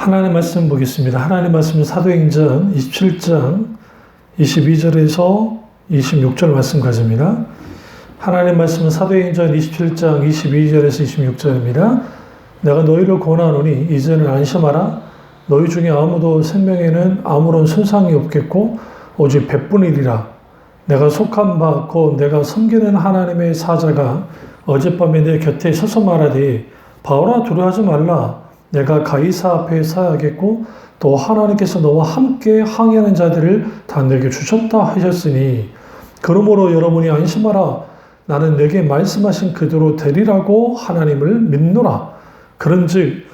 하나님의 말씀 보겠습니다. 하나님의 말씀은 사도행전 27장 22절에서 26절 말씀까지입니다. 하나님의 말씀은 사도행전 27장 22절에서 26절입니다. 내가 너희를 권하노니 이제는 안심하라. 너희 중에 아무도 생명에는 아무런 손상이 없겠고 오직 백분이리라. 내가 속한 바 곧 내가 섬기는 하나님의 사자가 어젯밤에 내 곁에 서서 말하되 바울아 두려워하지 말라. 내가 가이사 앞에 서야겠고 또 하나님께서 너와 함께 항해하는 자들을 다 내게 주셨다 하셨으니 그러므로 여러분이 안심하라. 나는 내게 말씀하신 그대로 되리라고 하나님을 믿노라. 그런즉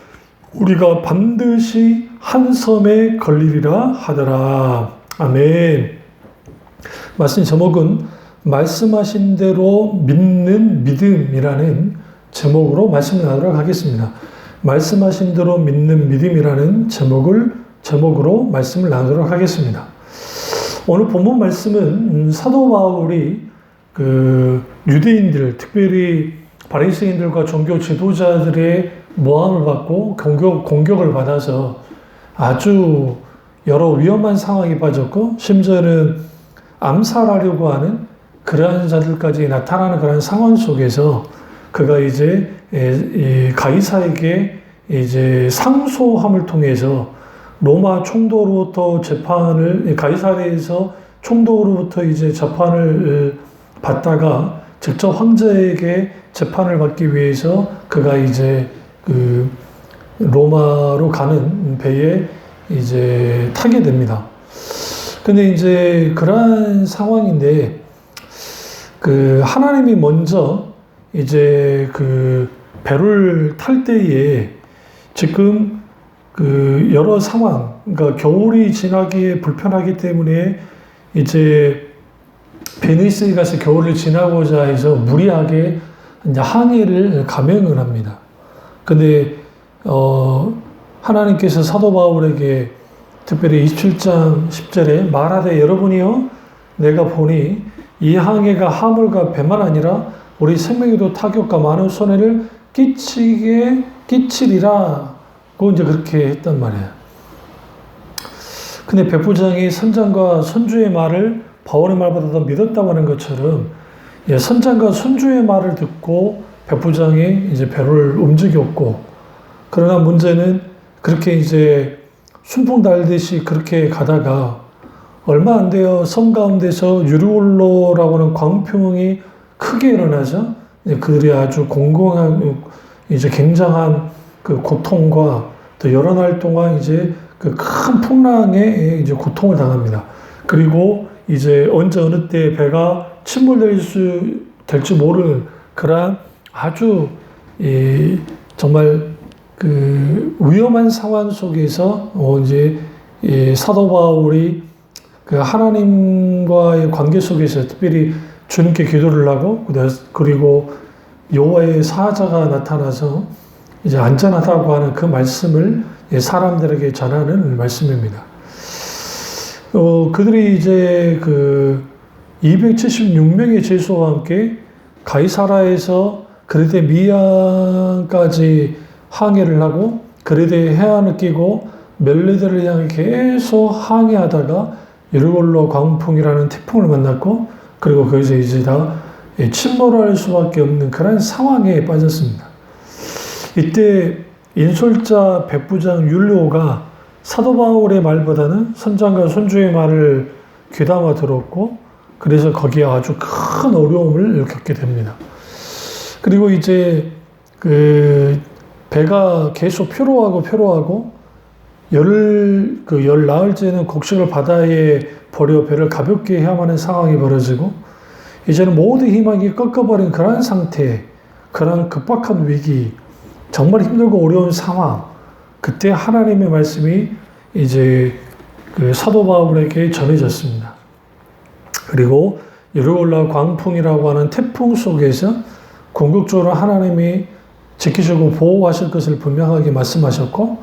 우리가 반드시 한 섬에 걸리리라 하더라. 아멘. 말씀 제목은 말씀하신 대로 믿는 믿음이라는 제목으로 말씀을 나누도록 하겠습니다. 말씀하신 대로 믿는 믿음이라는 제목으로 말씀을 나누도록 하겠습니다. 오늘 본문 말씀은 사도 바울이 유대인들, 특별히 바리새인들과 종교 지도자들의 모함을 받고 공격을 받아서 아주 여러 위험한 상황에 빠졌고 심지어는 암살하려고 하는 그러한 자들까지 나타나는 그런 상황 속에서 그가 이제 가이사에게 이제 상소함을 통해서 로마 총독으로부터 가이사랴에서 총독으로부터 이제 재판을 받다가 직접 황제에게 재판을 받기 위해서 그가 이제 로마로 가는 배에 이제 타게 됩니다. 근데 이제 그러한 상황인데 하나님이 먼저 이제 배를 탈 때에 지금 여러 상황, 그러니까 겨울이 지나기에 불편하기 때문에 이제 베니스에 가서 겨울을 지나고자 해서 무리하게 이제 항해를 감행을 합니다. 근데 하나님께서 사도 바울에게 특별히 27장 10절에 말하되 여러분이요 내가 보니 이 항해가 화물과 배만 아니라 우리 생명에도 타격과 많은 손해를 끼치리라고 이제 그렇게 했단 말이에요. 근데 백부장이 선장과 선주의 말을 바울의 말보다 더 믿었다고 하는 것처럼 선장과 선주의 말을 듣고 백부장이 이제 배를 움직였고 그러나 문제는 그렇게 이제 순풍 달듯이 그렇게 가다가 얼마 안 돼요. 섬 가운데서 유리올로라고 하는 광풍이 크게 일어나죠. 그들이 아주 이제 굉장한 고통과 또 여러 날 동안 이제 큰 풍랑에 이제 고통을 당합니다. 그리고 이제 언제 어느 때 배가 침몰될지 모르는 그러한 아주 정말 위험한 상황 속에서 이제 사도 바울이 하나님과의 관계 속에서 특별히 주님께 기도를 하고 그리고 여호와의 사자가 나타나서 이제 안전하다고 하는 그 말씀을 사람들에게 전하는 말씀입니다. 그들이 이제 276명의 죄수와 함께 가이사라에서 그레데 미안까지 항해를 하고 그레데 해안을 끼고 멜리데를 향해 계속 항해하다가 유리올로 광풍이라는 태풍을 만났고 그리고 거기서 이제 다 침몰할 수밖에 없는 그런 상황에 빠졌습니다. 이때 인솔자 백부장 율리오가 사도 바울의 말보다는 선장과 선주의 말을 귀담아 들었고 그래서 거기에 아주 큰 어려움을 겪게 됩니다. 그리고 이제 배가 계속 표로하고 열 나흘째는 곡식을 바다에 버려 배를 가볍게 해야만 하는 상황이 벌어지고 이제는 모든 희망이 꺾어버린 그런 상태, 그런 급박한 위기, 정말 힘들고 어려운 상황, 그때 하나님의 말씀이 이제 사도 바울에게 전해졌습니다. 그리고 유리올라 광풍이라고 하는 태풍 속에서 궁극적으로 하나님이 지키시고 보호하실 것을 분명하게 말씀하셨고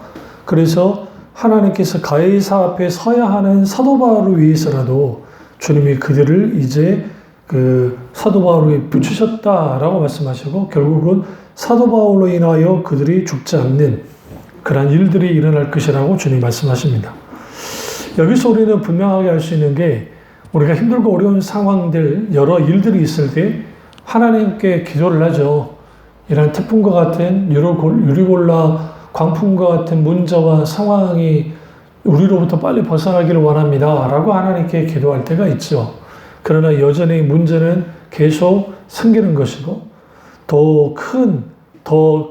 그래서 하나님께서 가이사 앞에 서야 하는 사도 바울을 위해서라도 주님이 그들을 이제 사도 바울을 붙이셨다라고 말씀하시고 결국은 사도 바울로 인하여 그들이 죽지 않는 그러한 일들이 일어날 것이라고 주님이 말씀하십니다. 여기서 우리는 분명하게 알 수 있는 게 우리가 힘들고 어려운 상황들, 여러 일들이 있을 때 하나님께 기도를 하죠. 이런 태풍과 같은 유리골라 광풍과 같은 문제와 상황이 우리로부터 빨리 벗어나기를 원합니다. 라고 하나님께 기도할 때가 있죠. 그러나 여전히 문제는 계속 생기는 것이고 더 큰, 더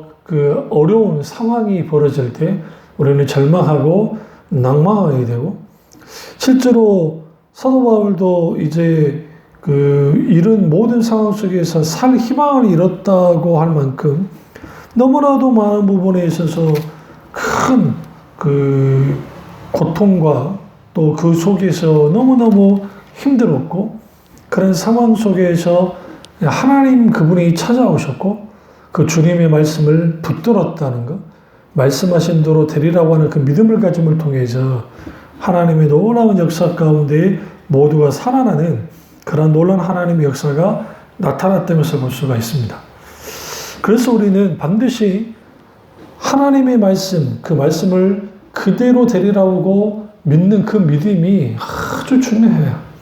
어려운 상황이 벌어질 때 우리는 절망하고 낭망하게 되고 실제로 사도 바울도 이제 이런 모든 상황 속에서 살 희망을 잃었다고 할 만큼 너무나도 많은 부분에 있어서 큰 고통과 또 그 속에서 너무너무 힘들었고 그런 상황 속에서 하나님 그분이 찾아오셨고 그 주님의 말씀을 붙들었다는 것, 말씀하신 대로 되리라고 하는 그 믿음을 가짐을 통해서 하나님의 놀라운 역사 가운데 모두가 살아나는 그런 놀라운 하나님의 역사가 나타났다는 것을 볼 수가 있습니다. 그래서 우리는 반드시 하나님의 말씀, 그 말씀을 그대로 되리라고 믿는 그 믿음이 아주 중요해요.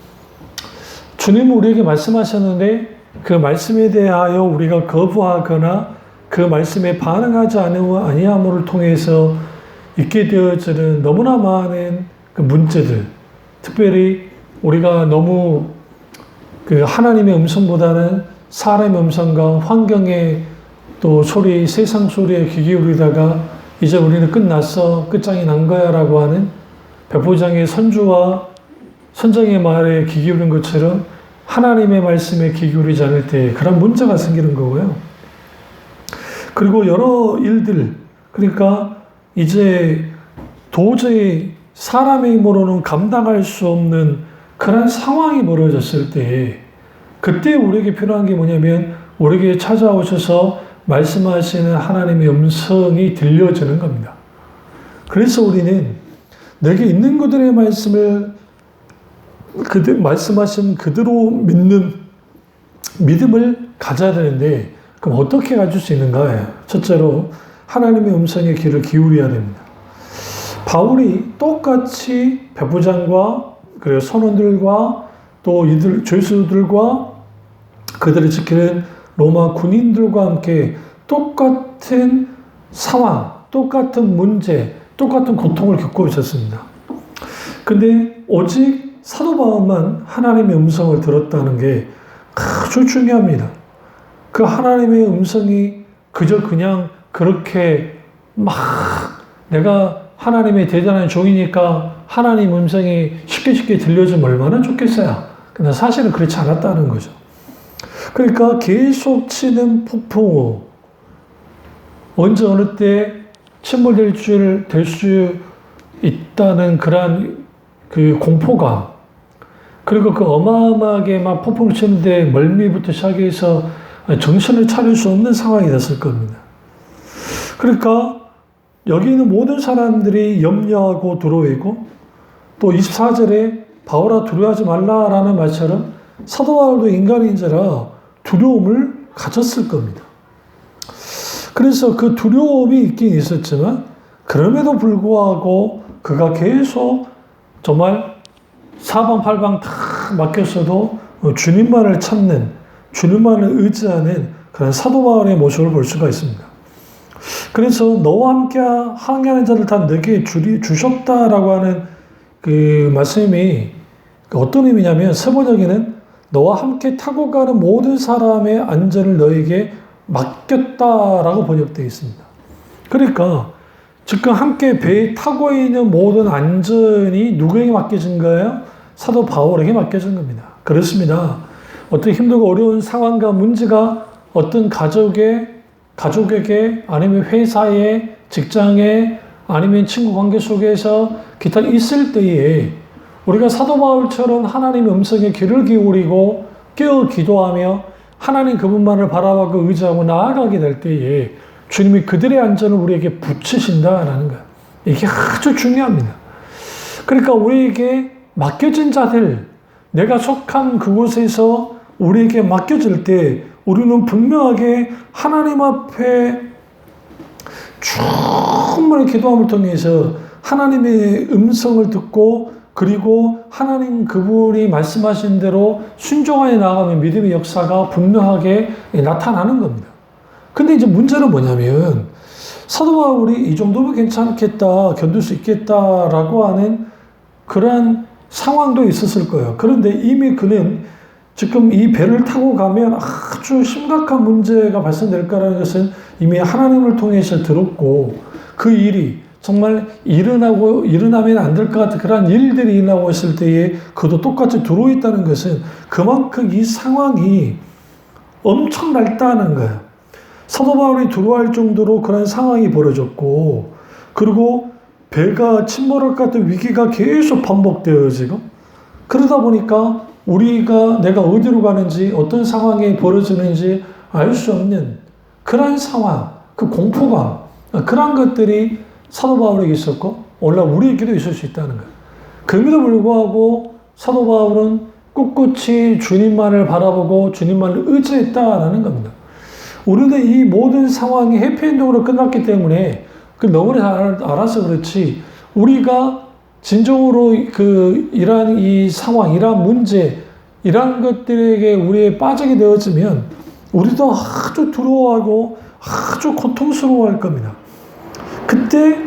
주님은 우리에게 말씀하셨는데 그 말씀에 대하여 우리가 거부하거나 그 말씀에 반응하지 아니함을 통해서 있게 되어지는 너무나 많은 그 문제들, 특별히 우리가 너무 하나님의 음성보다는 사람의 음성과 환경의 또 소리, 세상 소리에 귀 기울이다가 이제 우리는 끝났어, 끝장이 난 거야 라고 하는 백부장의 선주와 선장의 말에 귀 기울인 것처럼 하나님의 말씀에 귀 기울이지 않을 때 그런 문제가 생기는 거고요. 그리고 여러 일들, 그러니까 이제 도저히 사람의 힘으로는 감당할 수 없는 그런 상황이 벌어졌을 때 그때 우리에게 필요한 게 뭐냐면 우리에게 찾아오셔서 말씀하시는 하나님의 음성이 들려지는 겁니다. 그래서 우리는 내게 있는 그들의 말씀을 말씀하신 그대로 믿는 믿음을 가져야 되는데 그럼 어떻게 가질 수 있는가요? 첫째로 하나님의 음성에 귀를 기울여야 됩니다. 바울이 똑같이 백부장과 그리고 선원들과 또 이들 죄수들과 그들을 지키는 로마 군인들과 함께 똑같은 상황, 똑같은 문제, 똑같은 고통을 겪고 있었습니다. 근데 오직 사도 바울만 하나님의 음성을 들었다는 게 아주 중요합니다. 그 하나님의 음성이 그저 그냥 그렇게 막 내가 하나님의 대단한 종이니까 하나님 음성이 쉽게 들려주면 얼마나 좋겠어요. 근데 사실은 그렇지 않았다는 거죠. 그러니까 계속 치는 폭풍우, 언제 어느 때 침몰될 수 있다는 그러한 그 공포감, 그리고 그 어마어마하게 막 폭풍을 치는데 멀미부터 시작해서 정신을 차릴 수 없는 상황이 됐을 겁니다. 그러니까 여기 있는 모든 사람들이 염려하고 두려워했고 또 24절에 바울아 두려워하지 말라라는 말처럼 사도 바울도 인간인지라 두려움을 가졌을 겁니다. 그래서 그 두려움이 있긴 있었지만 그럼에도 불구하고 그가 계속 정말 사방팔방 다 막혔어도 주님만을 찾는, 주님만을 의지하는 그런 사도 바울의 모습을 볼 수가 있습니다. 그래서 너와 함께 항해하는 자들 다 내게 주셨다라고 하는 그 말씀이 어떤 의미냐면 세번역에는 너와 함께 타고 가는 모든 사람의 안전을 너에게 맡겼다라고 번역되어 있습니다. 그러니까 지금 함께 배에 타고 있는 모든 안전이 누구에게 맡겨진 거예요? 사도 바울에게 맡겨진 겁니다. 그렇습니다. 어떤 힘들고 어려운 상황과 문제가 어떤 가족에게 아니면 회사에 직장에 아니면 친구 관계 속에서 기타 있을 때에 우리가 사도 바울처럼 하나님의 음성에 귀를 기울이고 깨어 기도하며 하나님 그분만을 바라보고 의지하고 나아가게 될 때에 주님이 그들의 안전을 우리에게 붙이신다라는 거예요. 이게 아주 중요합니다. 그러니까 우리에게 맡겨진 자들, 내가 속한 그곳에서 우리에게 맡겨질 때 우리는 분명하게 하나님 앞에 쭉 정말 기도함을 통해서 하나님의 음성을 듣고 그리고 하나님 그분이 말씀하신 대로 순종하여 나가면 믿음의 역사가 분명하게 나타나는 겁니다. 근데 이제 문제는 뭐냐면 사도 바울이 이 정도면 괜찮겠다, 견딜 수 있겠다라고 하는 그러한 상황도 있었을 거예요. 그런데 이미 그는 지금 이 배를 타고 가면 아주 심각한 문제가 발생될 거라는 것은 이미 하나님을 통해서 들었고 그 일이 정말 일어나면 안 될 것 같은 그런 일들이 일어나고 있을 때에 그도 똑같이 들어있다는 것은 그만큼 이 상황이 엄청났다는 거예요. 사도 바울이 두려워할 정도로 그런 상황이 벌어졌고 그리고 배가 침몰할 것 같은 위기가 계속 반복되어지고 그러다 보니까 내가 어디로 가는지 어떤 상황이 벌어지는지 알 수 없는 그런 상황, 그 공포감 그런 것들이 사도 바울에게 있었고 오늘 우리에게도 있을 수 있다는 거예요. 그럼에도 불구하고 사도 바울은 꿋꿋이 주님만을 바라보고 주님만을 의지했다라는 겁니다. 우리는 이 모든 상황이 해피엔딩으로 끝났기 때문에 너무나 잘 알아서 그렇지 우리가 진정으로 이러한 이 상황, 이러한 문제, 이러한 것들에게 우리에 빠지게 되어지면 우리도 아주 두려워하고 아주 고통스러워할 겁니다. 그때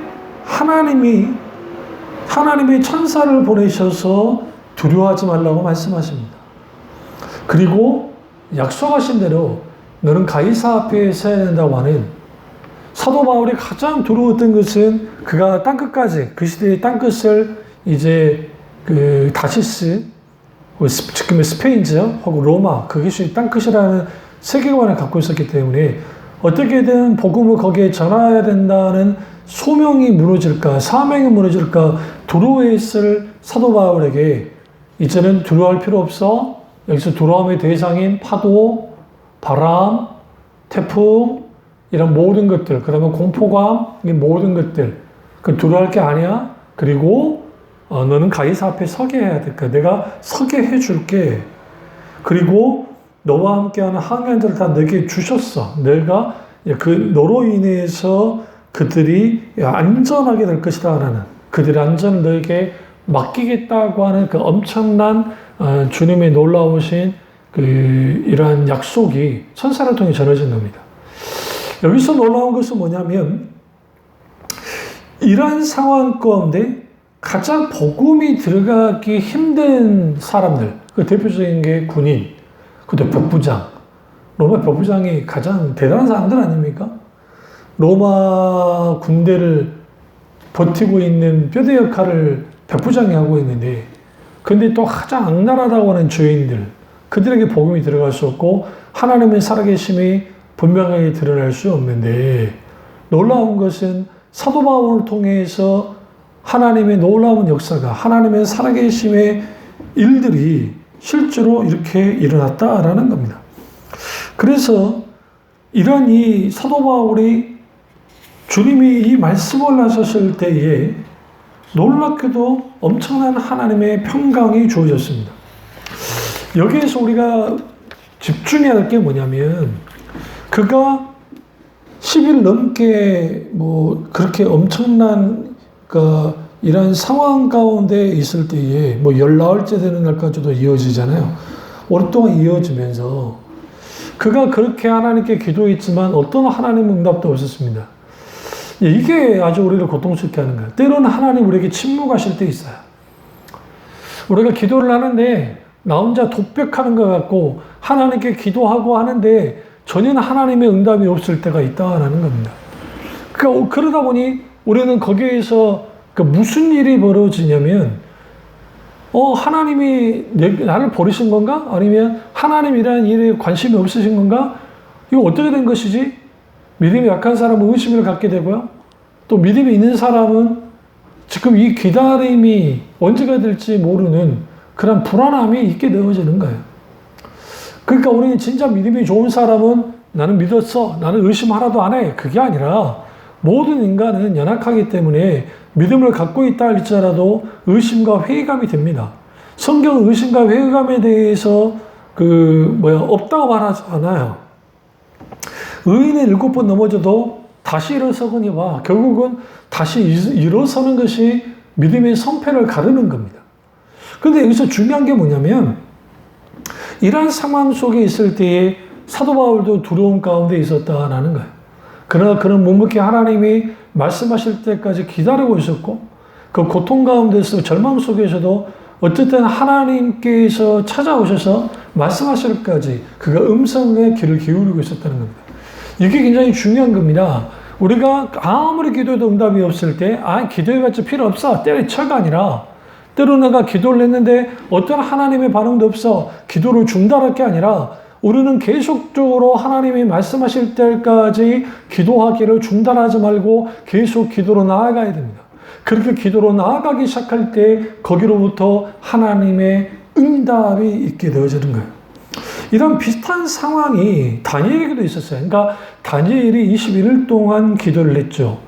하나님의 천사를 보내셔서 두려워하지 말라고 말씀하십니다. 그리고 약속하신 대로 너는 가이사 앞에 서야 된다고 하는 사도 바울이 가장 두려웠던 것은 그가 땅끝까지 그 시대의 땅끝을 이제 다시스 지금의 스페인죠 혹은 로마 그것이 땅끝이라는 세계관을 갖고 있었기 때문에 어떻게든 복음을 거기에 전해야 된다는 소명이 무너질까 사명이 무너질까 두려워했을 사도 바울에게 이제는 두려워할 필요 없어. 여기서 두려움의 대상인 파도, 바람, 태풍 이런 모든 것들 그 다음에 공포감 이 모든 것들 두려워할 게 아니야. 그리고 너는 가이사 앞에 서게 해야 될 거야. 내가 서게 해줄게. 그리고 너와 함께하는 항해인들을 다 내게 주셨어. 내가 너로 인해서 그들이 안전하게 될 것이다 라는 그들의 안전을 너에게 맡기겠다고 하는 그 엄청난 주님의 놀라우신 이러한 약속이 천사를 통해 전해진 겁니다. 여기서 놀라운 것은 뭐냐면 이러한 상황 가운데 가장 복음이 들어가기 힘든 사람들 그 대표적인 게 군인, 그것도 백부장 로마 백부장이 가장 대단한 사람들 아닙니까? 로마 군대를 버티고 있는 뼈대 역할을 백부장이 하고 있는데 근데 또 가장 악랄하다고 하는 죄인들 그들에게 복음이 들어갈 수 없고 하나님의 살아계심이 분명하게 드러날 수 없는데 놀라운 것은 사도 바울을 통해서 하나님의 놀라운 역사가 하나님의 살아계심의 일들이 실제로 이렇게 일어났다라는 겁니다. 그래서 이런 이 사도 바울이 주님이 이 말씀을 하셨을 때에 놀랍게도 엄청난 하나님의 평강이 주어졌습니다. 여기에서 우리가 집중해야 할 게 뭐냐면 그가 10일 넘게 그렇게 엄청난 이런 상황 가운데 있을 때에 열나흘째 되는 날까지도 이어지잖아요. 오랫동안 이어지면서 그가 그렇게 하나님께 기도했지만 어떤 하나님 응답도 없었습니다. 이게 아주 우리를 고통스럽게 하는 거예요. 때로는 하나님 우리에게 침묵하실 때 있어요. 우리가 기도를 하는데 나 혼자 독백하는 것 같고 하나님께 기도하고 하는데 전혀 하나님의 응답이 없을 때가 있다는 겁니다. 그러다 보니 우리는 거기에서 무슨 일이 벌어지냐면 하나님이 나를 버리신 건가? 아니면 하나님이라는 일에 관심이 없으신 건가? 이거 어떻게 된 것이지? 믿음이 약한 사람은 의심을 갖게 되고요. 또 믿음이 있는 사람은 지금 이 기다림이 언제가 될지 모르는 그런 불안함이 있게 되어지는 거예요. 그러니까 우리는 진짜 믿음이 좋은 사람은 나는 믿었어. 나는 의심 하나도 안 해. 그게 아니라 모든 인간은 연약하기 때문에 믿음을 갖고 있다 할지라도 의심과 회의감이 듭니다. 성경은 의심과 회의감에 대해서 없다고 말하지 않아요. 의인은 7번 넘어져도 다시 일어서거니와 결국은 다시 일어서는 것이 믿음의 성패를 가르는 겁니다. 그런데 여기서 중요한 게 뭐냐면 이러한 상황 속에 있을 때에 사도 바울도 두려움 가운데 있었다라는 거예요. 그러나 그는 묵묵히 하나님이 말씀하실 때까지 기다리고 있었고 그 고통 가운데서 절망 속에서도 어쨌든 하나님께서 찾아오셔서 말씀하실 때까지 그가 음성에 귀를 기울이고 있었다는 겁니다. 이게 굉장히 중요한 겁니다. 우리가 아무리 기도해도 응답이 없을 때 기도해봤자 필요 없어 때려쳐가 아니라 때로 내가 기도를 했는데 어떤 하나님의 반응도 없어 기도를 중단할 게 아니라 우리는 계속적으로 하나님이 말씀하실 때까지 기도하기를 중단하지 말고 계속 기도로 나아가야 됩니다. 그렇게 기도로 나아가기 시작할 때 거기로부터 하나님의 응답이 있게 되어지는 거예요. 이런 비슷한 상황이 다니엘에게도 있었어요. 그러니까 다니엘이 21일 동안 기도를 했죠.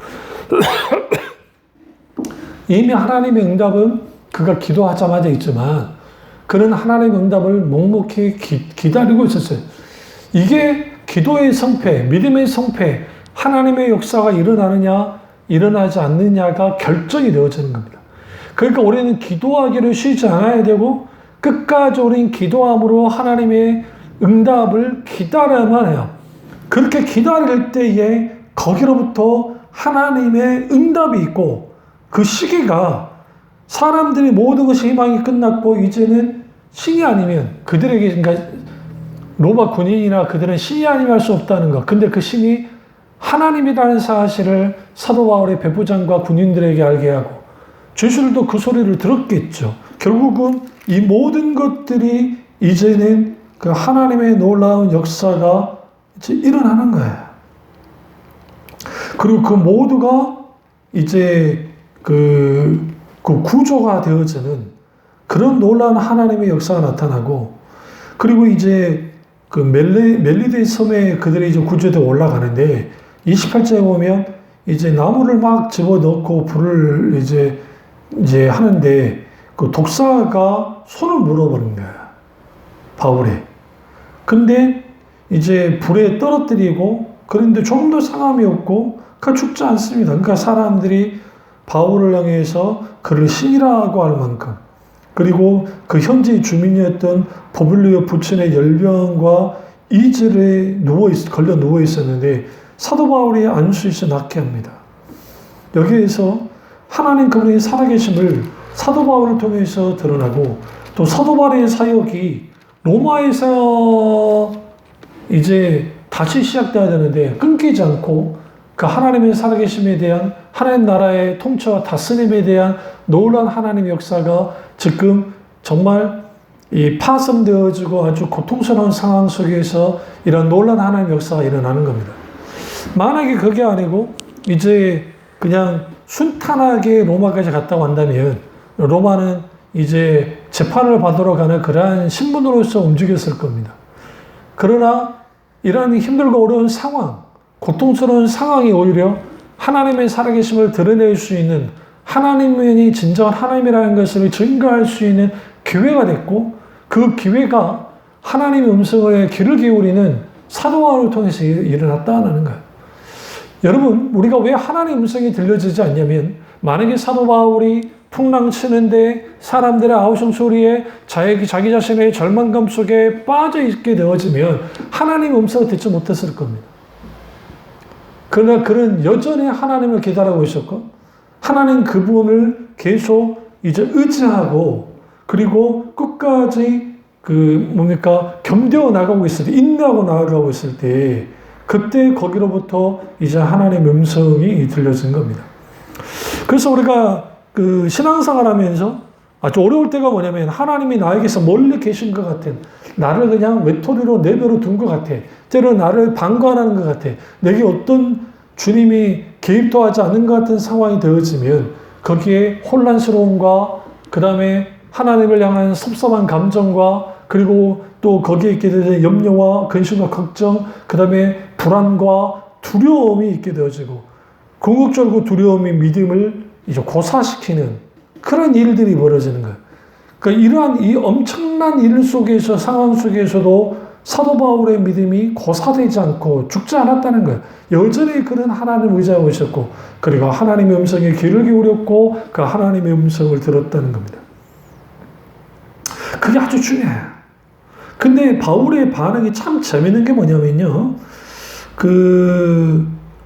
이미 하나님의 응답은 그가 기도하자마자 있지만 그는 하나님의 응답을 묵묵히 기다리고 있었어요. 이게 기도의 성패, 믿음의 성패, 하나님의 역사가 일어나느냐 일어나지 않느냐가 결정이 되어지는 겁니다. 그러니까 우리는 기도하기를 쉬지 않아야 되고 끝까지 우리는 기도함으로 하나님의 응답을 기다려야만 해요. 그렇게 기다릴 때에 거기로부터 하나님의 응답이 있고 그 시기가 사람들이 모든 것이 희망이 끝났고 이제는 신이 아니면 그들에게 그러니까 로마 군인이나 그들은 신이 아니면 할 수 없다는 것. 근데 그 신이 하나님이라는 사실을 사도 바울의 백부장과 군인들에게 알게 하고 죄수들도 그 소리를 들었겠죠. 결국은 이 모든 것들이 이제는 그 하나님의 놀라운 역사가 이제 일어나는 거예요. 그리고 그 모두가 이제 그 구조가 되어지는 그런 놀라운 하나님의 역사가 나타나고 그리고 이제 그 멜리데 섬에 그들이 이제 구조되어 올라가는데 28절에 보면 이제 나무를 막 집어넣고 불을 이제 하는데 그 독사가 손을 물어버린 거야. 바울에. 근데 이제 불에 떨어뜨리고 그런데 조금 더 상함이 없고 그가 죽지 않습니다. 그러니까 사람들이 바울을 향해서 그를 신이라고 할 만큼 그리고 그 현지 주민이었던 보블리오 부친의 열병과 이질에 걸려 누워 있었는데 사도 바울이 안수에서 낫게 합니다. 여기에서 하나님 그분의 살아계심을 사도 바울을 통해서 드러나고 또 사도 바울의 사역이 로마에서 이제 다시 시작돼야 되는데 끊기지 않고 그 하나님의 살아계심에 대한 하나님 나라의 통치와 다스림에 대한 놀라운 하나님의 역사가 지금 정말 이 파손되어지고 아주 고통스러운 상황 속에서 이런 놀라운 하나님의 역사가 일어나는 겁니다. 만약에 그게 아니고 이제 그냥 순탄하게 로마까지 갔다 온다면 로마는 이제 재판을 받으러 가는 그러한 신분으로서 움직였을 겁니다. 그러나 이러한 힘들고 어려운 상황, 고통스러운 상황이 오히려 하나님의 살아계심을 드러낼 수 있는 하나님이 진정한 하나님이라는 것을 증거할 수 있는 기회가 됐고 그 기회가 하나님의 음성에 귀를 기울이는 사도 바울을 통해서 일어났다는 거예요. 여러분, 우리가 왜 하나님의 음성이 들려지지 않냐면 만약에 사도 바울이 풍랑 치는데 사람들의 아우성 소리에 자기 자신의 절망감 속에 빠져 있게 되어지면 하나님의 음성을 듣지 못했을 겁니다. 그러나 그는 여전히 하나님을 기다리고 있었고 하나님 그분을 계속 이제 의지하고 그리고 끝까지 겸대어 나가고 있을 때 인내하고 나아가고 있을 때 그때 거기로부터 이제 하나님의 음성이 들려진 겁니다. 그래서 우리가 그 신앙생활 하면서 아주 어려울 때가 뭐냐면 하나님이 나에게서 멀리 계신 것 같은 나를 그냥 외톨이로 내버려 둔 것 같아. 때로는 나를 방관하는 것 같아. 내게 어떤 주님이 개입도 하지 않는 것 같은 상황이 되어지면 거기에 혼란스러움과 그 다음에 하나님을 향한 섭섭한 감정과 그리고 또 거기에 있게 되는 염려와 근심과 걱정 그 다음에 불안과 두려움이 있게 되어지고 궁극적으로 두려움이 믿음을 이제 고사시키는 그런 일들이 벌어지는 거예요. 그러니까 이러한 이 엄청난 일 속에서 상황 속에서도 사도 바울의 믿음이 고사되지 않고 죽지 않았다는 거예요. 여전히 그는 하나님을 의지하고 있었고, 그리고 하나님의 음성에 귀를 기울였고 그 하나님의 음성을 들었다는 겁니다. 그게 아주 중요해요. 근데 바울의 반응이 참 재밌는 게 뭐냐면요.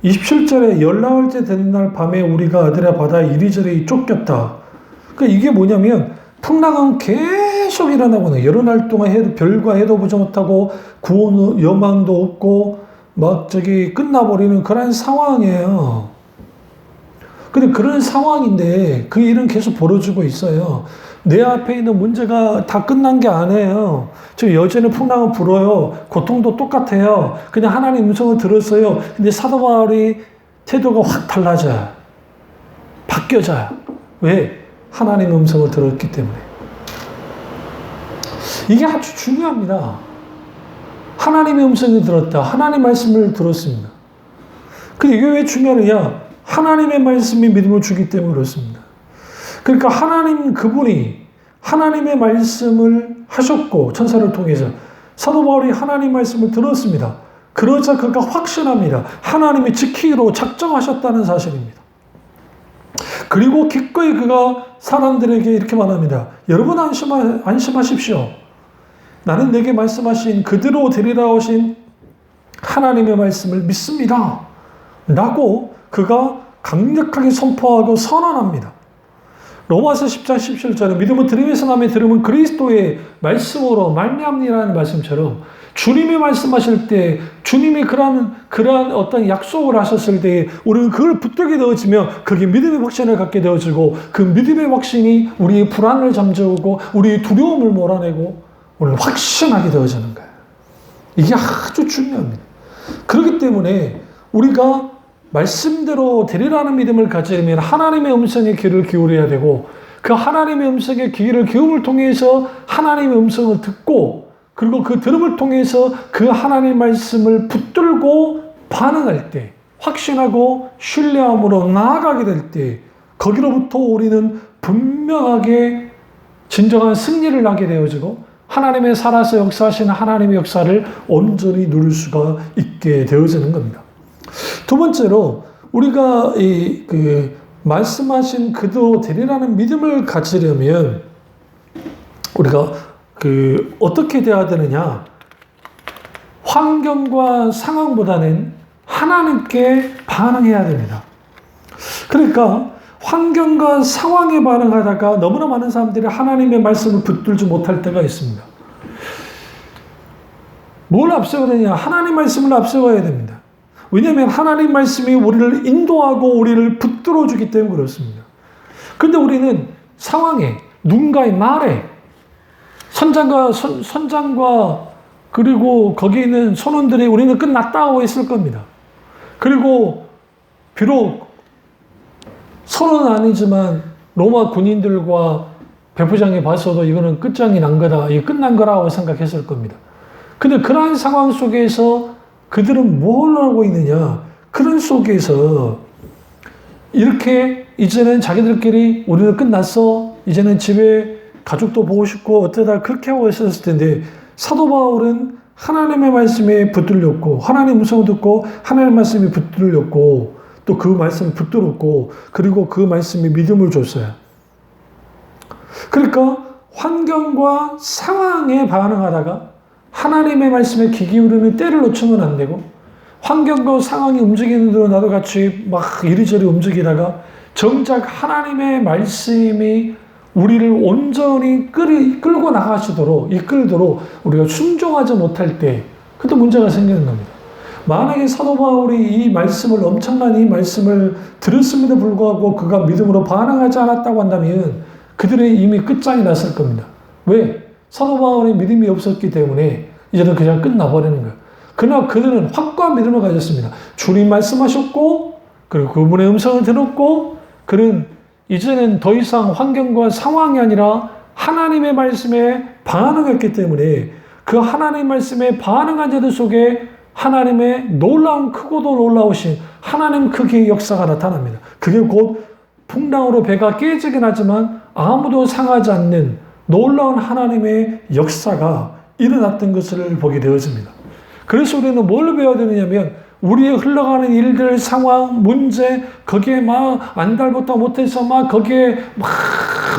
27절에 열나흘째 되는 날 밤에 우리가 아드랴 바다에 이리저리 쫓겼다. 그러니까 이게 뭐냐면 풍랑은 계속 일어나고는 여러 날 동안 별과 해도 보지 못하고 구원 여망도 없고 막 끝나버리는 그런 상황이에요. 근데 그런 상황인데 그 일은 계속 벌어지고 있어요. 내 앞에 있는 문제가 다 끝난 게 아니에요. 지금 여전히 풍랑은 불어요. 고통도 똑같아요. 그냥 하나님 음성을 들었어요. 근데 사도 바울이 태도가 확 달라져요. 바뀌어져요. 왜? 하나님 음성을 들었기 때문에. 이게 아주 중요합니다. 하나님의 음성을 들었다. 하나님 말씀을 들었습니다. 근데 이게 왜 중요하느냐? 하나님의 말씀이 믿음을 주기 때문에 그렇습니다. 그러니까 하나님 그분이 하나님의 말씀을 하셨고 천사를 통해서 사도 바울이 하나님 말씀을 들었습니다. 그러자 그가 확신합니다. 하나님이 지키기로 작정하셨다는 사실입니다. 그리고 기꺼이 그가 사람들에게 이렇게 말합니다. 여러분 안심하십시오. 나는 내게 말씀하신 그대로 되리라 하신 하나님의 말씀을 믿습니다. 라고 그가 강력하게 선포하고 선언합니다. 로마서 10장 17절에 믿음은 들음에서 나며 들음은 그리스도의 말씀으로 말미암니라는 말씀처럼 주님이 말씀하실 때 주님이 그러한 어떤 약속을 하셨을 때 우리는 그걸 붙들게 되어지며 그게 믿음의 확신을 갖게 되어지고 그 믿음의 확신이 우리의 불안을 잠재우고 우리의 두려움을 몰아내고 우리는 확신하게 되어지는 거예요. 이게 아주 중요합니다. 그렇기 때문에 우리가 말씀대로 되리라는 믿음을 가지려면 하나님의 음성에 귀를 기울여야 되고 그 하나님의 음성에 귀를 기울임을 통해서 하나님의 음성을 듣고 그리고 그 들음을 통해서 그 하나님 말씀을 붙들고 반응할 때 확신하고 신뢰함으로 나아가게 될 때 거기로부터 우리는 분명하게 진정한 승리를 하게 되어지고 하나님의 살아서 역사하시는 하나님의 역사를 온전히 누릴 수가 있게 되어지는 겁니다. 두 번째로 우리가 말씀하신 그대로 되리라는 믿음을 가지려면 우리가 어떻게 돼야 되느냐? 환경과 상황보다는 하나님께 반응해야 됩니다. 그러니까 환경과 상황에 반응하다가 너무나 많은 사람들이 하나님의 말씀을 붙들지 못할 때가 있습니다. 뭘 앞세워야 되냐? 하나님 말씀을 앞세워야 됩니다. 왜냐하면 하나님 말씀이 우리를 인도하고 우리를 붙들어주기 때문에 그렇습니다. 그런데 우리는 상황에, 누군가의 말에, 선장과 그리고 거기 있는 선원들이 우리는 끝났다고 했을 겁니다. 그리고 비록 선언은 아니지만 로마 군인들과 백부장이 봤어도 이거는 끝장이 난 거다, 이게 끝난 거라고 생각했을 겁니다. 근데 그러한 상황 속에서 그들은 뭘 하고 있느냐? 그런 속에서 이렇게 이제는 자기들끼리 우리는 끝났어. 이제는 집에 가족도 보고 싶고 어쩌다 그렇게 하고 있었을 텐데 사도 바울은 하나님의 말씀에 붙들렸고 하나님의 음성을 듣고 하나님의 말씀에 붙들렸고 또 그 말씀을 붙들었고 그리고 그 말씀이 믿음을 줬어요. 그러니까 환경과 상황에 반응하다가 하나님의 말씀에 귀 기울이는 때를 놓치면 안 되고 환경과 상황이 움직이는 대로 나도 같이 막 이리저리 움직이다가 정작 하나님의 말씀이 우리를 온전히 끌고 나가시도록 이끌도록 우리가 순종하지 못할 때 그때 문제가 생기는 겁니다. 만약에 사도 바울이 이 말씀을 엄청난 이 말씀을 들었음에도 불구하고 그가 믿음으로 반응하지 않았다고 한다면 그들의 이미 끝장이 났을 겁니다. 왜? 사도 바울의 믿음이 없었기 때문에 이제는 그냥 끝나버리는 거예요. 그러나 그들은 확고한 믿음을 가졌습니다. 주님 말씀하셨고 그리고 그분의 음성을 들었고 그는 이제는 더 이상 환경과 상황이 아니라 하나님의 말씀에 반응했기 때문에 그 하나님의 말씀에 반응한 자들 속에 하나님의 놀라운 크고도 놀라우신 하나님 크기의 역사가 나타납니다. 그게 곧 풍랑으로 배가 깨지긴 하지만 아무도 상하지 않는 놀라운 하나님의 역사가 일어났던 것을 보게 되어집니다. 그래서 우리는 뭘 배워야 되느냐면 우리의 흘러가는 일들, 상황, 문제, 거기에 막 안달부터 못해서 막 거기에 막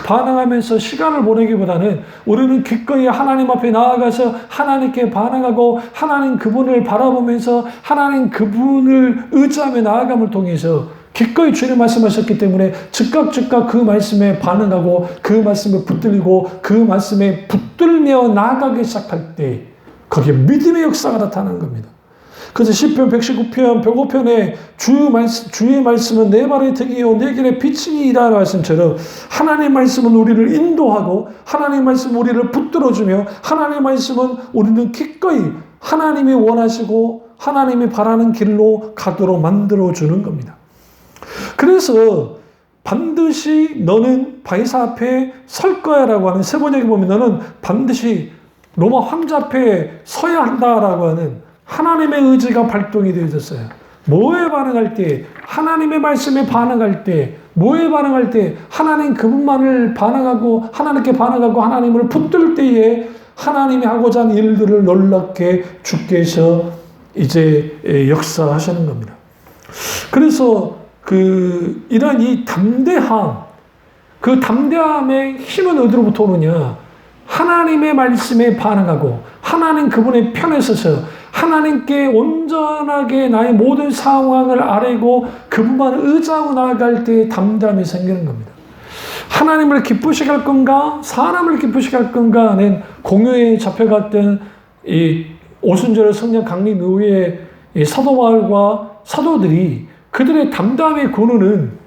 반응하면서 시간을 보내기보다는 우리는 기꺼이 하나님 앞에 나아가서 하나님께 반응하고 하나님 그분을 바라보면서 하나님 그분을 의지하며 나아감을 통해서 기꺼이 주님 말씀하셨기 때문에 즉각 그 말씀에 반응하고 그 말씀에 붙들리고 그 말씀에 붙들며 나아가기 시작할 때 거기에 믿음의 역사가 나타나는 겁니다. 그래서 시편 119편 105편에 주의 말씀은 내 발의 등이요 내 길의 빛이니이다 말씀처럼 하나님의 말씀은 우리를 인도하고 하나님의 말씀은 우리를 붙들어주며 하나님의 말씀은 우리는 기꺼이 하나님이 원하시고 하나님이 바라는 길로 가도록 만들어주는 겁니다. 그래서 반드시 너는 바이사 앞에 설 거야 라고 하는 세번역에 보면 너는 반드시 로마 황제 앞에 서야 한다라고 하는 하나님의 의지가 발동이 되어졌어요. 뭐에 반응할 때? 하나님의 말씀에 반응할 때. 뭐에 반응할 때? 하나님 그분만을 반응하고 하나님께 반응하고 하나님을 붙들 때에 하나님이 하고자 하는 일들을 놀랍게 주께서 이제 역사하시는 겁니다. 그래서 이런 이 담대함, 그 담대함의 힘은 어디로부터 오느냐? 하나님의 말씀에 반응하고 하나님 그분의 편에 서서 하나님께 온전하게 나의 모든 상황을 아뢰고 그분만 의지하고 나아갈 때 담담이 생기는 겁니다. 하나님을 기쁘시게 할 건가 사람을 기쁘시게 할 건가는 공유에 잡혀갔던 이 오순절 성령 강림 이후에 사도마을과 사도들이 그들의 담담의 근원은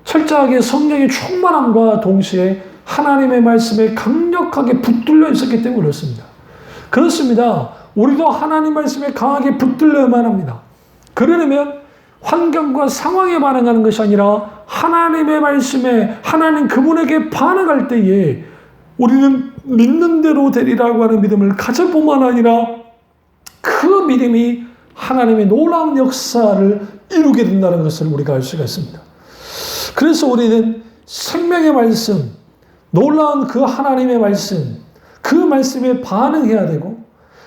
철저하게 성령의 충만함과 동시에 하나님의 말씀에 강력하게 붙들려 있었기 때문에 그렇습니다. 그렇습니다. 우리도 하나님 말씀에 강하게 붙들려야만 합니다. 그러려면 환경과 상황에 반응하는 것이 아니라 하나님의 말씀에 하나님 그분에게 반응할 때에 우리는 믿는 대로 되리라고 하는 믿음을 가질 뿐만 아니라 그 믿음이 하나님의 놀라운 역사를 이루게 된다는 것을 우리가 알 수가 있습니다. 그래서 우리는 생명의 말씀, 놀라운 그 하나님의 말씀, 그 말씀에 반응해야 되고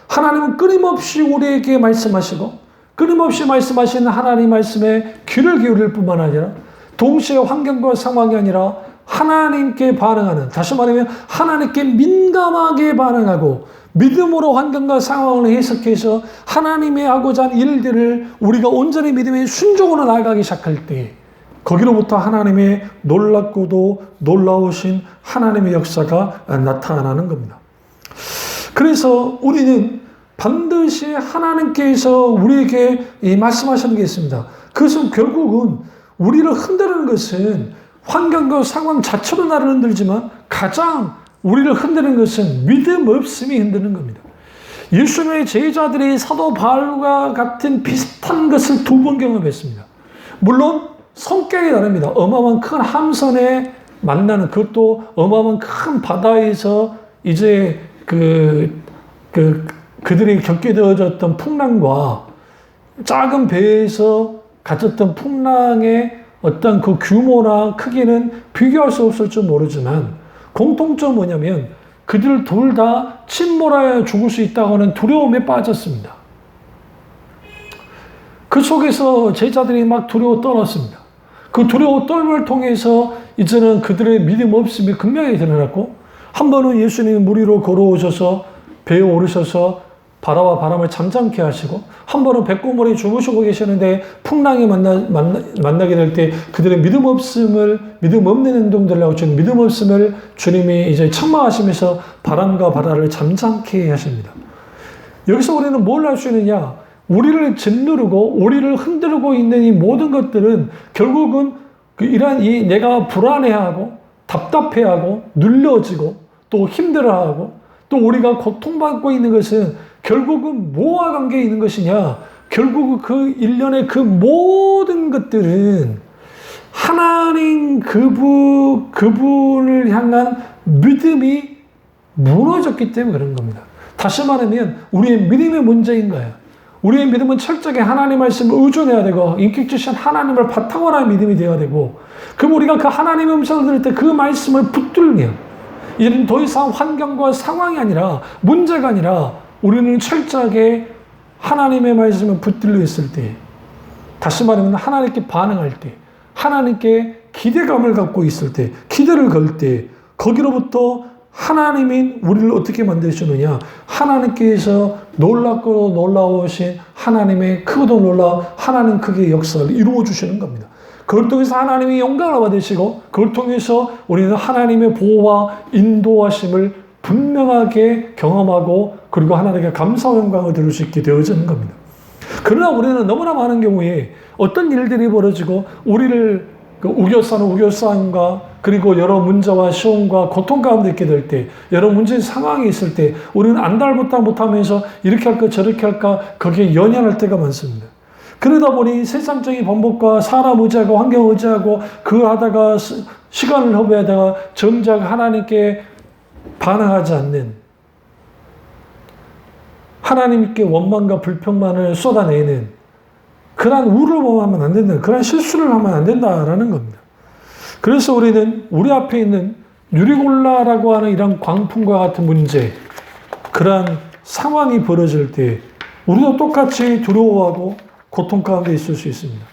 하나님은 끊임없이 우리에게 말씀하시고 끊임없이 말씀하시는 하나님 말씀에 귀를 기울일 뿐만 아니라 동시에 환경과 상황이 아니라 하나님께 반응하는, 다시 말하면 하나님께 민감하게 반응하고 믿음으로 환경과 상황을 해석해서 하나님의 하고자 하는 일들을 우리가 온전히 믿음의 순종으로 나아가기 시작할 때 거기로부터 하나님의 놀랍고도 놀라우신 하나님의 역사가 나타나는 겁니다. 그래서 우리는 반드시 하나님께서 우리에게 말씀하시는 게 있습니다. 그것은 결국은 우리를 흔드는 것은 환경과 상황 자체로 나를 흔들지만 가장 우리를 흔드는 것은 믿음 없음이 흔드는 겁니다. 예수님의 제자들이 사도 바울과 같은 비슷한 것을 두 번 경험했습니다. 물론 성격이 다릅니다. 어마어마한 큰 함선에 만나는, 그것도 어마어마한 큰 바다에서 이제 그들이 겪게 되어졌던 풍랑과 작은 배에서 가졌던 풍랑의 어떤 그 규모나 크기는 비교할 수 없을 줄 모르지만 공통점은 뭐냐면 그들 둘 다 침몰하여 죽을 수 있다고 하는 두려움에 빠졌습니다. 그 속에서 제자들이 막 두려워 떨었습니다. 그 두려워 떨음을 통해서 이제는 그들의 믿음 없음이 극명하게 드러났고, 한 번은 예수님이 물 위로 걸어오셔서 배에 오르셔서 바다와 바람을 잠잠케 하시고, 한 번은 백고물에 주무시고 계시는데 풍랑이 만나게 될 때 그들의 믿음 없는 행동들을 하고 있는 믿음 없음을 주님이 이제 책망하시면서 바람과 바다를 잠잠케 하십니다. 여기서 우리는 뭘 할 수 있느냐? 우리를 짓누르고 우리를 흔들고 있는 이 모든 것들은 결국은 이러한 내가 불안해하고 답답해하고 눌려지고 또 힘들어하고 또 우리가 고통받고 있는 것은 결국은 뭐와 관계에 있는 것이냐? 결국은 그 일련의 그 모든 것들은 하나님 그분을 향한 믿음이 무너졌기 때문에 그런 겁니다. 다시 말하면 우리의 믿음의 문제인 거예요. 우리의 믿음은 철저하게 하나님 말씀을 의존해야 되고 인격 주신 하나님을 바탕으로 한 믿음이 되어야 되고, 그럼 우리가 그 하나님의 음성을 들을 때 그 말씀을 붙들며 이제는 더 이상 환경과 상황이 아니라, 문제가 아니라 우리는 철저하게 하나님의 말씀을 붙들려 있을 때, 다시 말하면 하나님께 반응할 때, 하나님께 기대감을 갖고 있을 때, 기대를 걸 때, 거기로부터 하나님이 우리를 어떻게 만드시느냐? 하나님께서 놀랍고 놀라우신 하나님의 크고도 놀라운 하나님 크기의 역사를 이루어 주시는 겁니다. 그걸 통해서 하나님이 영광을 받으시고, 그걸 통해서 우리는 하나님의 보호와 인도하심을 분명하게 경험하고, 그리고 하나님께 감사와 영광을 드릴 수 있게 되어지는 겁니다. 그러나 우리는 너무나 많은 경우에 어떤 일들이 벌어지고 우리를 우겨싸는 우겨싸움과, 그리고 여러 문제와 시험과 고통 가운데 있게 될 때, 여러 문제의 상황이 있을 때 우리는 안달부터 못하면서 이렇게 할까 저렇게 할까 거기에 연연할 때가 많습니다. 그러다 보니 세상적인 방법과 사람 의지하고 환경 의지하고 그거 하다가 시간을 허비하다가 정작 하나님께 반응하지 않는, 하나님께 원망과 불평만을 쏟아내는 그러한 우를 범하면 안 된다. 그러한 실수를 하면 안 된다라는 겁니다. 그래서 우리는 우리 앞에 있는 유리골라라고 하는 이런 광풍과 같은 문제, 그러한 상황이 벌어질 때 우리도 똑같이 두려워하고 고통 가운데 있을 수 있습니다.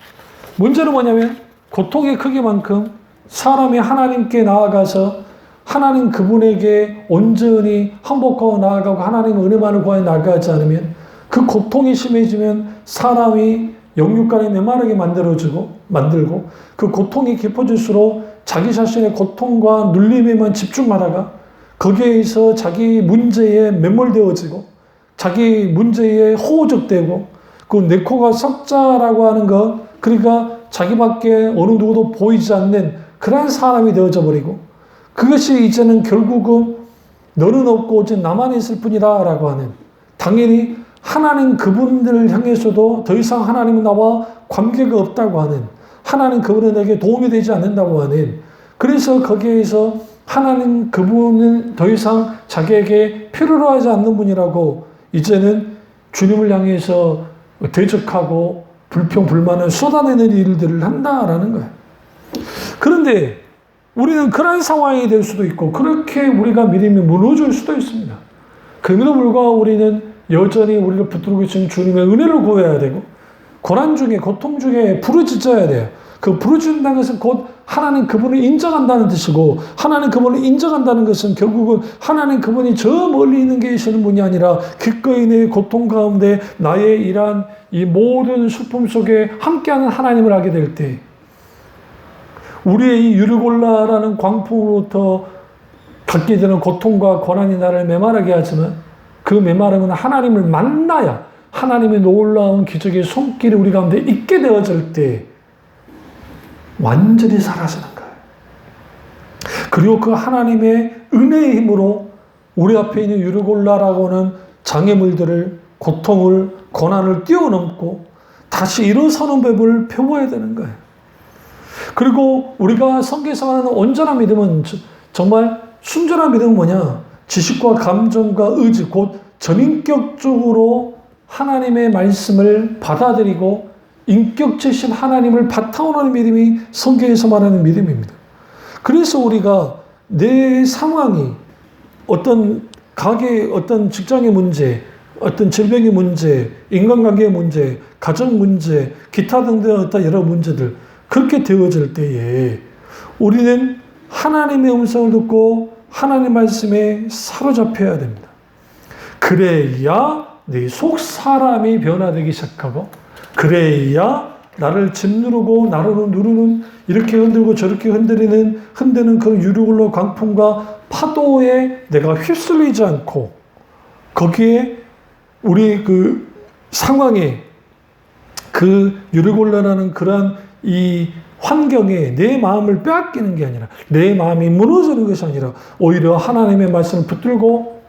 문제는 뭐냐면 고통의 크기만큼 사람이 하나님께 나아가서 하나님 그분에게 온전히 항복하고 나아가고 하나님의 은혜만을 구하여 나아가지 않으면, 그 고통이 심해지면 사람이 영육간에 메마르게 만들고 그 고통이 깊어질수록 자기 자신의 고통과 눌림에만 집중하다가 거기에서 자기 문제에 매몰되어지고 자기 문제에 호적되고, 그 내 코가 석자라고 하는 것, 그러니까 자기밖에 어느 누구도 보이지 않는 그러한 사람이 되어져 버리고, 그것이 이제는 결국은 너는 없고 오직 나만 있을 뿐이다 라고 하는, 당연히 하나님 그분들을 향해서도 더 이상 하나님은 나와 관계가 없다고 하는, 하나님 그분은 내게 도움이 되지 않는다고 하는, 그래서 거기에서 하나님 그분은 더 이상 자기에게 필요로 하지 않는 분이라고 이제는 주님을 향해서 대적하고 불평 불만을 쏟아내는 일들을 한다라는 거예요. 그런데 우리는 그런 상황이 될 수도 있고 그렇게 우리가 믿음이 무너질 수도 있습니다. 그럼에도 불구하고 우리는 여전히 우리를 붙들고 계신 주님의 은혜를 구해야 되고, 고난 중에 고통 중에 부르짖어야 돼요. 그 부르짖는다는 것은 곧 하나님 그분을 인정한다는 뜻이고, 하나님 그분을 인정한다는 것은 결국은 하나님 그분이 저 멀리 있는 계시는 분이 아니라 기꺼이 내 고통 가운데 나의 이러한 이 모든 슬픔 속에 함께하는 하나님을 알게 될 때, 우리의 이 유리골라라는 광풍으로부터 갖게 되는 고통과 고난이 나를 메마르게 하지만, 그 메마름은 하나님을 만나야 하나님의 놀라운 기적의 손길이 우리 가운데 있게 되어질 때 완전히 사라지는 거예요. 그리고 그 하나님의 은혜의 힘으로 우리 앞에 있는 유리골라라고 하는 장애물들을, 고통을, 고난을 뛰어넘고 다시 일어서는 법을 배워야 되는 거예요. 그리고 우리가 성경에서 말하는 온전한 믿음은, 정말 순전한 믿음은 뭐냐? 지식과 감정과 의지, 곧 전인격적으로 하나님의 말씀을 받아들이고 인격체신 하나님을 바탕으로 하는 믿음이 성경에서 말하는 믿음입니다. 그래서 우리가 내 상황이 어떤 가게, 어떤 직장의 문제, 어떤 질병의 문제, 인간관계의 문제, 가정 문제, 기타 등등 어떤 여러 문제들, 그렇게 되어질 때에 우리는 하나님의 음성을 듣고 하나님의 말씀에 사로잡혀야 됩니다. 그래야 네 속 사람이 변화되기 시작하고, 그래야 나를 짓누르고 나를 누르는, 이렇게 흔들고 저렇게 흔드는 그 유리골라 광풍과 파도에 내가 휩쓸리지 않고, 거기에 우리 그 상황에, 그 유리골라라는 그러한 이 환경에 내 마음을 빼앗기는 게 아니라, 내 마음이 무너지는 것이 아니라 오히려 하나님의 말씀을 붙들고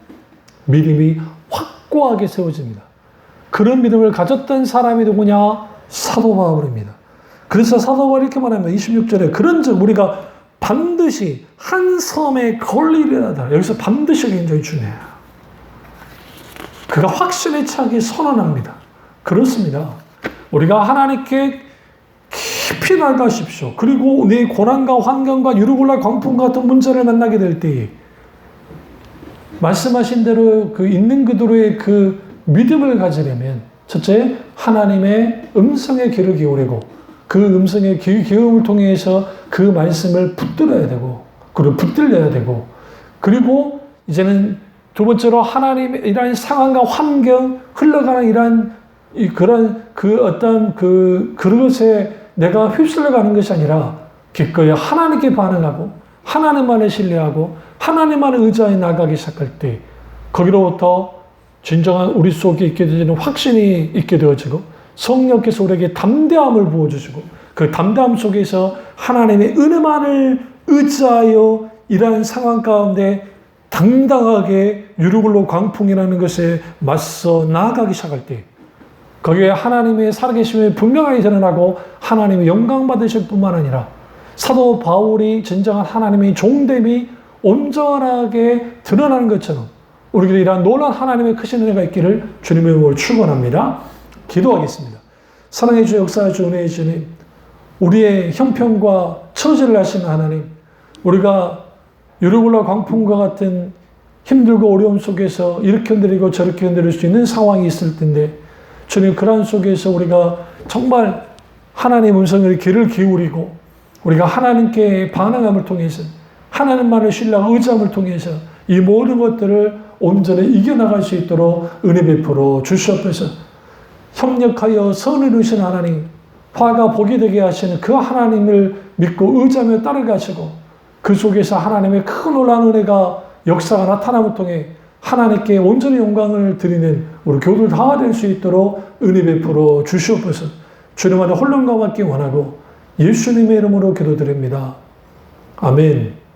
믿음이 확고하게 세워집니다. 그런 믿음을 가졌던 사람이 누구냐? 사도 바울입니다. 그래서 사도 바울이 이렇게 말합니다. 26절에 그런즉 우리가 반드시 한 섬에 걸리리라다. 여기서 반드시가 굉장히 중요해요. 그가 확신에 차게 선언합니다. 그렇습니다. 우리가 하나님께 깊이 나가십시오. 그리고 내 고난과 환경과 유리골라 광풍 같은 문제를 만나게 될 때에 말씀하신 대로 그 있는 그대로의 그 믿음을 가지려면 첫째, 하나님의 음성에 귀를 기울이고 그 음성의 귀 기울임을 통해서 그 말씀을 붙들어야 되고 그리고 붙들려야 되고 그리고 이제는 두 번째로 하나님의 이러한 상황과 환경 흘러가는 이러한 그런 그 어떤 그것에 내가 휩쓸려 가는 것이 아니라 기꺼이 하나님께 반응하고 하나님만을 신뢰하고 하나님만을 의지하여 나가기 시작할 때 거기로부터 진정한 우리 속에 있게 되는 확신이 있게 되어지고 성령께서 우리에게 담대함을 부어주시고 그 담대함 속에서 하나님의 은혜만을 의지하여 이러한 상황 가운데 당당하게 유르굴로 광풍이라는 것에 맞서 나아가기 시작할 때 거기에 하나님의 살아계심이 분명하게 드러나고 하나님의 영광 받으실 뿐만 아니라 사도 바울이 진정한 하나님의 종됨이 온전하게 드러나는 것처럼 우리에게 이러한 놀라운 하나님의 크신 은혜가 있기를 주님의 이름으로 축원합니다. 기도하겠습니다. 사랑의 주, 역사의 주, 은혜의 주님, 우리의 형편과 처지를 아시는 하나님, 우리가 유르굴라 광풍과 같은 힘들고 어려움 속에서 이렇게 흔들리고 저렇게 흔들릴 수 있는 상황이 있을 텐데 주님, 그러한 속에서 우리가 정말 하나님의 음성에 귀를 기울이고 우리가 하나님께 반응함을 통해서 하나님만을 신뢰하고 의지함을 통해서 이 모든 것들을 온전히 이겨나갈 수 있도록 은혜 베풀어 주시옵소서. 협력하여 선을 이루신 하나님, 화가 복이 되게 하시는 그 하나님을 믿고 의지하며 따라가시고 그 속에서 하나님의 큰 놀라운 은혜가 역사가 나타남을 통해 하나님께 온전히 영광을 드리는 우리 교우들 다 될 수 있도록 은혜 베풀어 주시옵소서. 주님 안에 혼론과 받기 원하고 예수님의 이름으로 기도드립니다. 아멘.